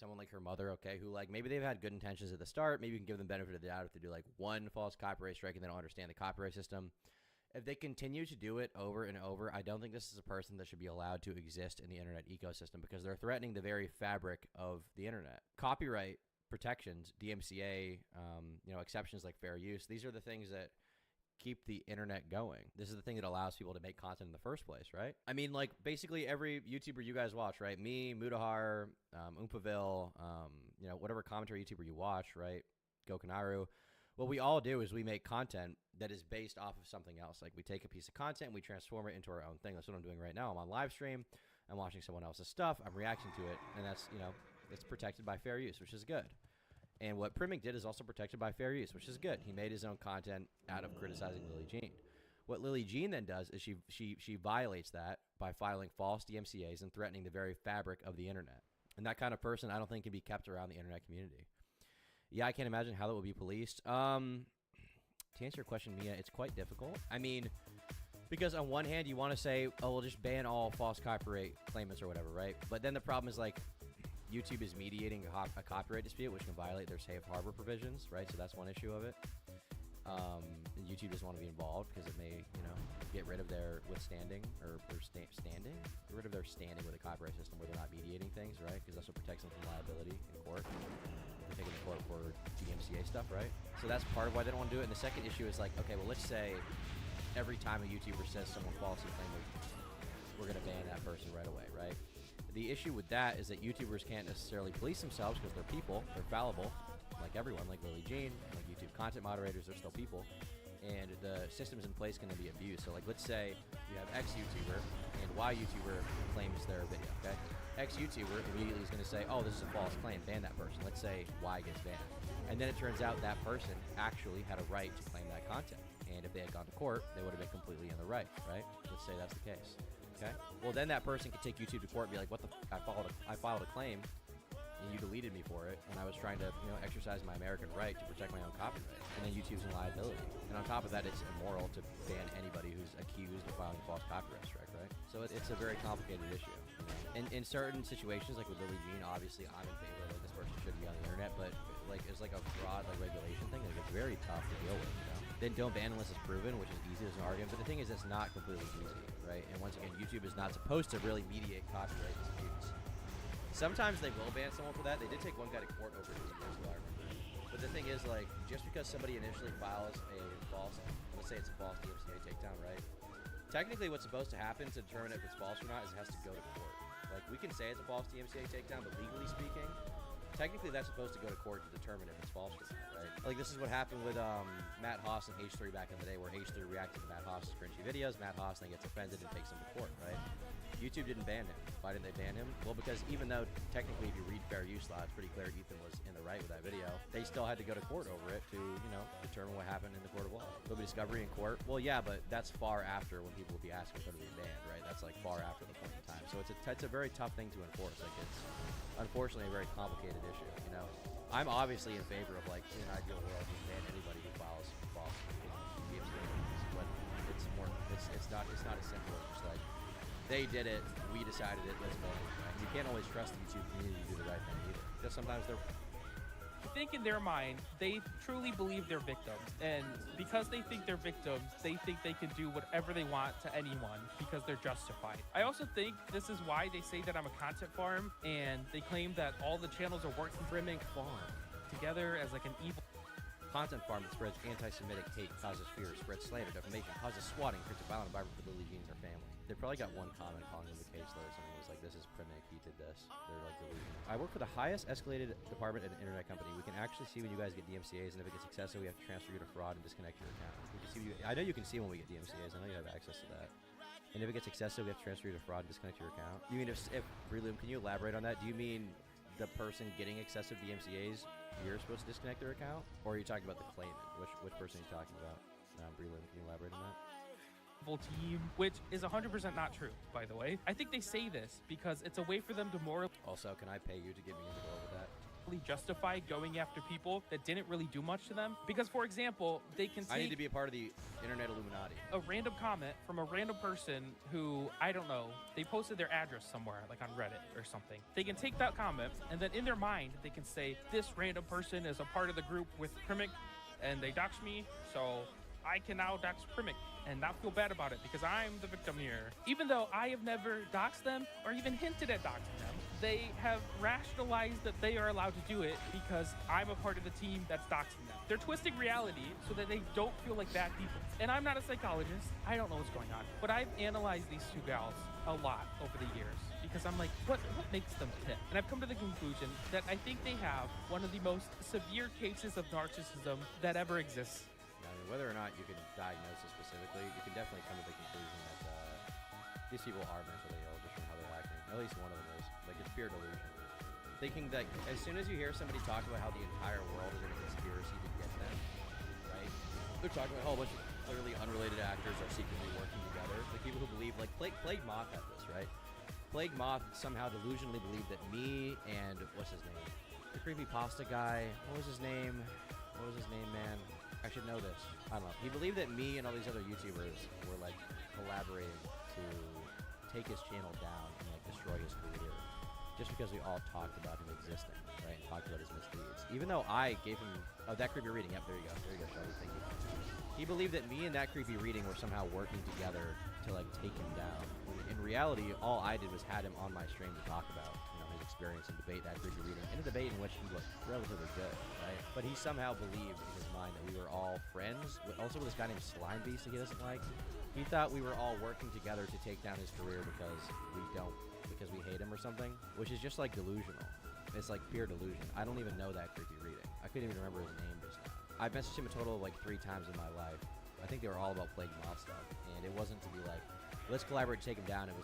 someone like her mother, okay, who like maybe they've had good intentions at the start. Maybe you can give them benefit of the doubt if they do like one false copyright strike and they don't understand the copyright system. If they continue to do it over and over, I don't think this is a person that should be allowed to exist in the internet ecosystem because they're threatening the very fabric of the internet. Copyright protections, DMCA, exceptions like fair use. These are the things that keep the internet going. This is the thing that allows people to make content in the first place, right? I mean, like basically every YouTuber you guys watch, right? Me, Mudahar, Oompaville, whatever commentary YouTuber you watch, right? Gokanaru. What we all do is we make content that is based off of something else. Like we take a piece of content and we transform it into our own thing. That's what I'm doing right now. I'm on live stream. I'm watching someone else's stuff. I'm reacting to it. And that's, it's protected by fair use, which is good. And what Primmick did is also protected by fair use, which is good. He made his own content out of criticizing Lily Jean. What Lily Jean then does is she violates that by filing false DMCAs and threatening the very fabric of the internet. And that kind of person, I don't think, can be kept around the internet community. Yeah, I can't imagine how that will be policed. To answer your question, Mia, it's quite difficult. I mean, because on one hand, you want to say, oh, we'll just ban all false copyright claimants or whatever, right? But then the problem is like, YouTube is mediating a copyright dispute, which can violate their safe harbor provisions, right? So that's one issue of it. YouTube doesn't want to be involved because it may, get rid of their withstanding or standing, get rid of their standing with the copyright system where they're not mediating things, right? Because that's what protects them from liability in court. They're taking the court for DMCA stuff, right? So that's part of why they don't want to do it. And the second issue is like, okay, well, let's say every time a YouTuber says someone falsely claimed, we're going to ban that person right away, right? The issue with that is that YouTubers can't necessarily police themselves because they're people, they're fallible, like everyone, like Lily Jean, like YouTube content moderators, they're still people, and the systems in place can be abused. So like, let's say you have X YouTuber and Y YouTuber claims their video, okay? X YouTuber immediately is going to say, oh, this is a false claim, ban that person. Let's say Y gets banned. And then it turns out that person actually had a right to claim that content. And if they had gone to court, they would have been completely in the right? Let's say that's the case. Okay. Well, then that person could take YouTube to court and be like, "What the? I filed a claim, and you deleted me for it, and I was trying to, exercise my American right to protect my own copyright." And then YouTube's in liability. And on top of that, it's immoral to ban anybody who's accused of filing a false copyright strike, right? So it's a very complicated issue. In certain situations, like with Lily Jean, obviously I'm in favor of like this person should be on the internet, but like it's like a broad like regulation thing. Like it's very tough to deal with. Then don't ban unless it's proven, which is easy as an argument. But the thing is, it's not completely easy, right? And once again, YouTube is not supposed to really mediate copyright disputes. Sometimes they will ban someone for that. They did take one guy to court over it as well, I remember. But the thing is, like, just because somebody initially files a false, let's say it's a false DMCA takedown, right? Technically, what's supposed to happen to determine if it's false or not is it has to go to court. Like, we can say it's a false DMCA takedown, but legally speaking, technically that's supposed to go to court to determine if it's false or not, right? Like this is what happened with Matt Haas and H3 back in the day, where H3 reacted to Matt Haas's cringy videos. Matt Haas then gets offended and takes him to court, right? YouTube didn't ban him. Why didn't they ban him? Well, because even though technically if you read fair use law, it's pretty clear Ethan was in the right with that video, they still had to go to court over it to, determine what happened in the court of law. There'll be discovery in court. Well, yeah, but that's far after when people will be asking for them to be banned, right? That's like far after the point in time. So it's a very tough thing to enforce. Like it's unfortunately a very complicated issue, I'm obviously in favor of like in an ideal world you ban anybody who files false DMCA, but it's not as simple as just like they did it, we decided it, let's ban it. Right? You can't always trust the YouTube community to do the right thing either. Because sometimes they're I think in their mind, they truly believe they're victims. And because they think they're victims, they think they can do whatever they want to anyone because they're justified. I also think this is why they say that I'm a content farm, and they claim that all the channels are working Primmick farm together as like an evil content farm that spreads anti-Semitic hate, causes fear, spreads slander, defamation, causes swatting, creates a violent environment for Lily Jean and her family. They probably got one comment calling them the case though. Someone was like, this is Primmick, he did this. They're like delusional. I work for the highest escalated department at an internet company. We can actually see when you guys get DMCAs, and if it gets excessive, we have to transfer you to fraud and disconnect your account. We can see I know you can see when we get DMCAs. I know you have access to that. And if it gets excessive, we have to transfer you to fraud and disconnect your account. You mean if Reloom, can you elaborate on that? Do you mean the person getting excessive DMCAs, you're supposed to disconnect their account? Or are you talking about the claimant? Which person are you talking about? Breloom, can you elaborate on that? team, which is 100% not true, by the way. I think they say this because it's a way for them to more. Also, can I pay you to get me in the door with that? justify going after people that didn't really do much to them. Because, for example, they can I need take to be a part of the internet Illuminati. a random comment from a random person who, I don't know, they posted their address somewhere, like on Reddit or something. They can take that comment, and then in their mind, they can say, this random person is a part of the group with Primic, and they doxed me, so I can now dox Primic and not feel bad about it because I'm the victim here. Even though I have never doxed them or even hinted at doxing them, they have rationalized that they are allowed to do it because I'm a part of the team that's doxing them. They're twisting reality so that they don't feel like bad people. And I'm not a psychologist. I don't know what's going on. But I've analyzed these two gals a lot over the years because I'm like, what makes them tick? And I've come to the conclusion that I think they have one of the most severe cases of narcissism that ever exists. I mean, whether or not you can diagnose it specifically, you can definitely come to the conclusion that these people are mentally ill just from how they're acting. At least one of them is. Like, it's pure delusion. Thinking that as soon as you hear somebody talk about how the entire world is in a conspiracy to get them, right? They're talking about how a bunch of clearly unrelated actors are secretly working together. Like, people who believe, like, Plague Moth had this, right? Plague Moth somehow delusionally believed that me and, what's his name? The creepy pasta guy. What was his name, man? I should know this. I don't know. He believed that me and all these other YouTubers were, like, collaborating to take his channel down and, like, destroy his career. Just because we all talked about him existing, right? And talked about his misdeeds. Even though I gave him... Oh, that creepy reading. Yep, there you go. There you go, Shelby. Thank you. He believed that me and that creepy reading were somehow working together to, like, take him down. When in reality, all I did was had him on my stream to talk about, you know, his experience and debate that creepy reading. In a debate in which he was relatively good, right? But he somehow believed in his mind that we were all friends. Also with this guy named Slime Beast that he doesn't like. He thought we were all working together to take down his career because we hate him or something, which is just like delusional. It's like pure delusion. I don't even know that creepy reading. I couldn't even remember his name just now. I've messaged him a total of like 3 times in my life. I think they were all about Plague Moth stuff, and it wasn't to be like, let's collaborate to take him down. It was